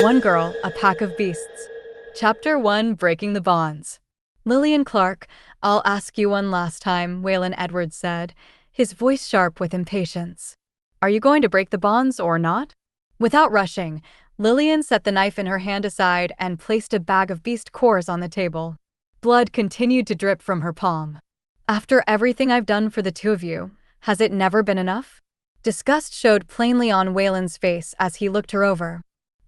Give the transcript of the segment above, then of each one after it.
One Girl, A Pack of Beasts. Chapter 1, Breaking the Bonds. Lillian Clark, I'll ask you one last time, Waylon Edwards said, his voice sharp with impatience. Are you going to break the bonds or not? Without rushing, Lillian set the knife in her hand aside and placed a bag of beast cores on the table. Blood continued to drip from her palm. After everything I've done for the two of you, has it never been enough? Disgust showed plainly on Waylon's face as he looked her over.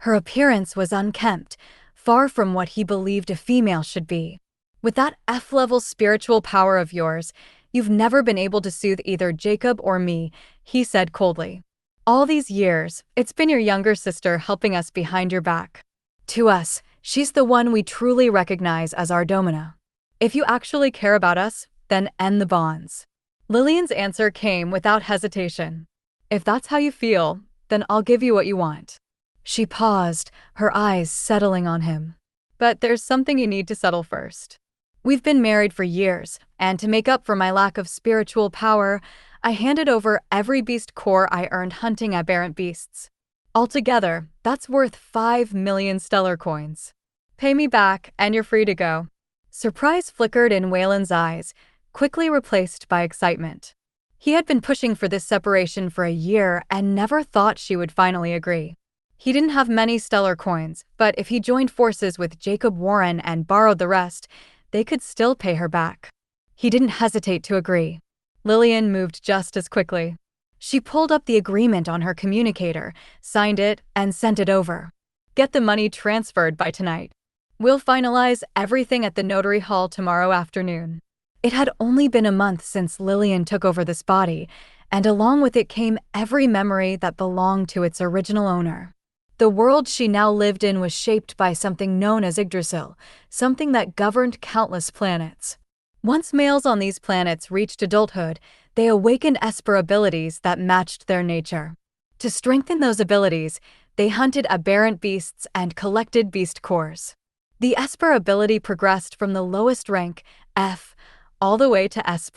Her appearance was unkempt, far from what he believed a female should be. With that F-level spiritual power of yours, you've never been able to soothe either Jacob or me, he said coldly. All these years, it's been your younger sister helping us behind your back. To us, she's the one we truly recognize as our domina. If you actually care about us, then end the bonds. Lillian's answer came without hesitation. If that's how you feel, then I'll give you what you want. She paused, her eyes settling on him. But there's something you need to settle first. We've been married for years, and to make up for my lack of spiritual power, I handed over every beast core I earned hunting aberrant beasts. Altogether, that's worth 5 million stellar coins. Pay me back, and you're free to go. Surprise flickered in Waylon's eyes, quickly replaced by excitement. He had been pushing for this separation for a year and never thought she would finally agree. He didn't have many stellar coins, but if he joined forces with Jacob Warren and borrowed the rest, they could still pay her back. He didn't hesitate to agree. Lillian moved just as quickly. She pulled up the agreement on her communicator, signed it, and sent it over. Get the money transferred by tonight. We'll finalize everything at the notary hall tomorrow afternoon. It had only been a month since Lillian took over this body, and along with it came every memory that belonged to its original owner. The world she now lived in was shaped by something known as Yggdrasil, something that governed countless planets. Once males on these planets reached adulthood, they awakened Esper abilities that matched their nature. To strengthen those abilities, they hunted aberrant beasts and collected beast cores. The Esper ability progressed from the lowest rank, F, all the way to S+.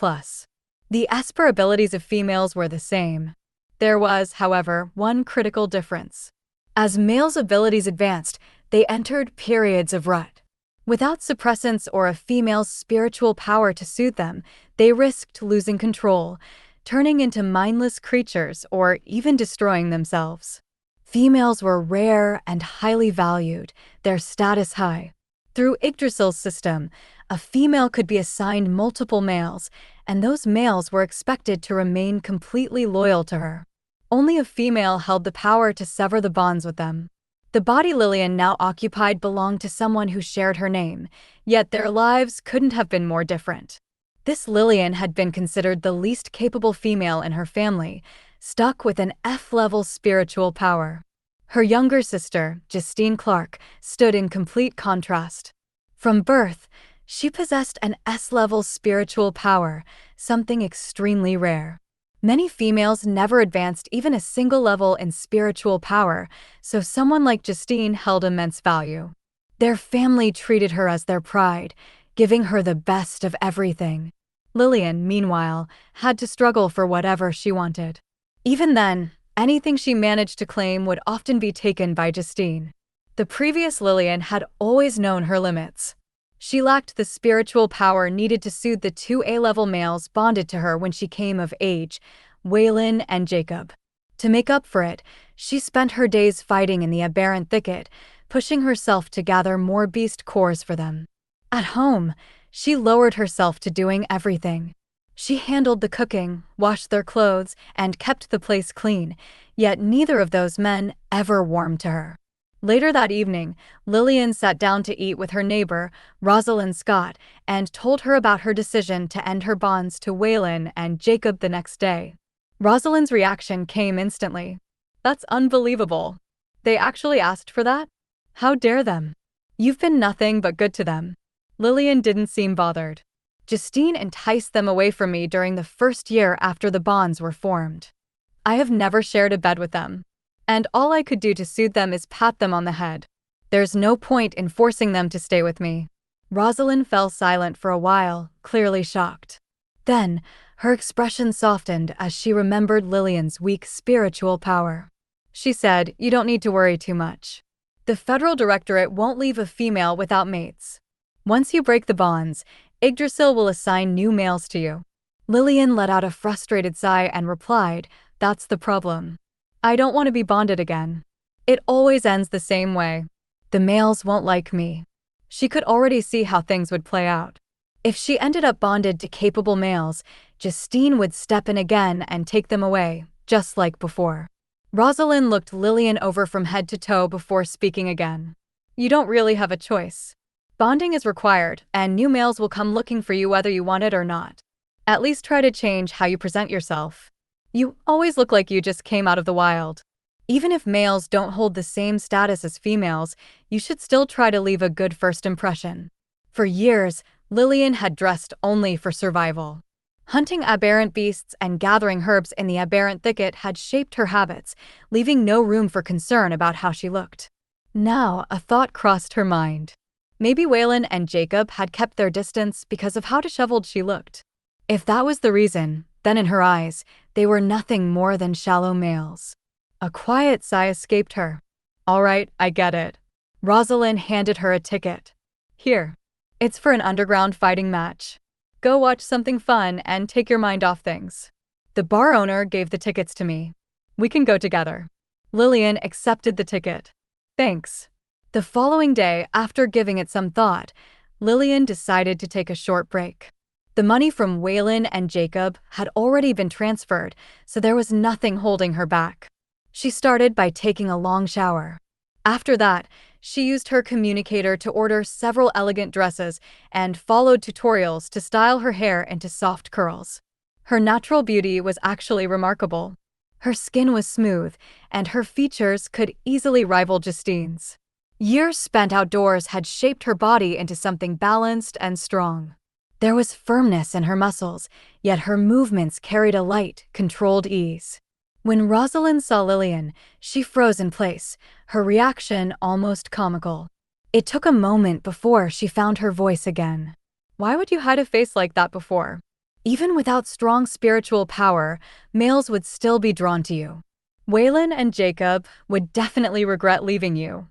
The Esper abilities of females were the same. There was, however, one critical difference. As males' abilities advanced, they entered periods of rut. Without suppressants or a female's spiritual power to soothe them, they risked losing control, turning into mindless creatures or even destroying themselves. Females were rare and highly valued, their status high. Through Yggdrasil's system, a female could be assigned multiple males, and those males were expected to remain completely loyal to her. Only a female held the power to sever the bonds with them. The body Lillian now occupied belonged to someone who shared her name, yet their lives couldn't have been more different. This Lillian had been considered the least capable female in her family, stuck with an F-level spiritual power. Her younger sister, Justine Clark, stood in complete contrast. From birth, she possessed an S-level spiritual power, something extremely rare. Many females never advanced even a single level in spiritual power, so someone like Justine held immense value. Their family treated her as their pride, giving her the best of everything. Lillian, meanwhile, had to struggle for whatever she wanted. Even then, anything she managed to claim would often be taken by Justine. The previous Lillian had always known her limits. She lacked the spiritual power needed to soothe the two A-level males bonded to her when she came of age, Waylon and Jacob. To make up for it, she spent her days fighting in the aberrant thicket, pushing herself to gather more beast cores for them. At home, she lowered herself to doing everything. She handled the cooking, washed their clothes, and kept the place clean, yet neither of those men ever warmed to her. Later that evening, Lillian sat down to eat with her neighbor, Rosalind Scott, and told her about her decision to end her bonds to Waylon and Jacob the next day. Rosalind's reaction came instantly. That's unbelievable. They actually asked for that? How dare them? You've been nothing but good to them. Lillian didn't seem bothered. Justine enticed them away from me during the first year after the bonds were formed. I have never shared a bed with them. And all I could do to soothe them is pat them on the head. There's no point in forcing them to stay with me. Rosalind fell silent for a while, clearly shocked. Then, her expression softened as she remembered Lillian's weak spiritual power. She said, "You don't need to worry too much. The Federal Directorate won't leave a female without mates. Once you break the bonds, Yggdrasil will assign new males to you. Lillian let out a frustrated sigh and replied, "That's the problem. I don't want to be bonded again. It always ends the same way. The males won't like me." She could already see how things would play out. If she ended up bonded to capable males, Justine would step in again and take them away, just like before. Rosalind looked Lillian over from head to toe before speaking again. "You don't really have a choice. Bonding is required, and new males will come looking for you whether you want it or not. At least try to change how you present yourself. You always look like you just came out of the wild. Even if males don't hold the same status as females, you should still try to leave a good first impression." For years, Lillian had dressed only for survival. Hunting aberrant beasts and gathering herbs in the aberrant thicket had shaped her habits, leaving no room for concern about how she looked. Now, a thought crossed her mind. Maybe Waylon and Jacob had kept their distance because of how disheveled she looked. If that was the reason, then in her eyes, they were nothing more than shallow males. A quiet sigh escaped her. "All right, I get it." Rosalind handed her a ticket. "Here. It's for an underground fighting match. Go watch something fun and take your mind off things." The bar owner gave the tickets to me. "We can go together." Lillian accepted the ticket. "Thanks." The following day, after giving it some thought, Lillian decided to take a short break. The money from Waylon and Jacob had already been transferred, so there was nothing holding her back. She started by taking a long shower. After that, she used her communicator to order several elegant dresses and followed tutorials to style her hair into soft curls. Her natural beauty was actually remarkable. Her skin was smooth, and her features could easily rival Justine's. Years spent outdoors had shaped her body into something balanced and strong. There was firmness in her muscles, yet her movements carried a light, controlled ease. When Rosalind saw Lillian, she froze in place, her reaction almost comical. It took a moment before she found her voice again. "Why would you hide a face like that before? Even without strong spiritual power, males would still be drawn to you. Waylon and Jacob would definitely regret leaving you.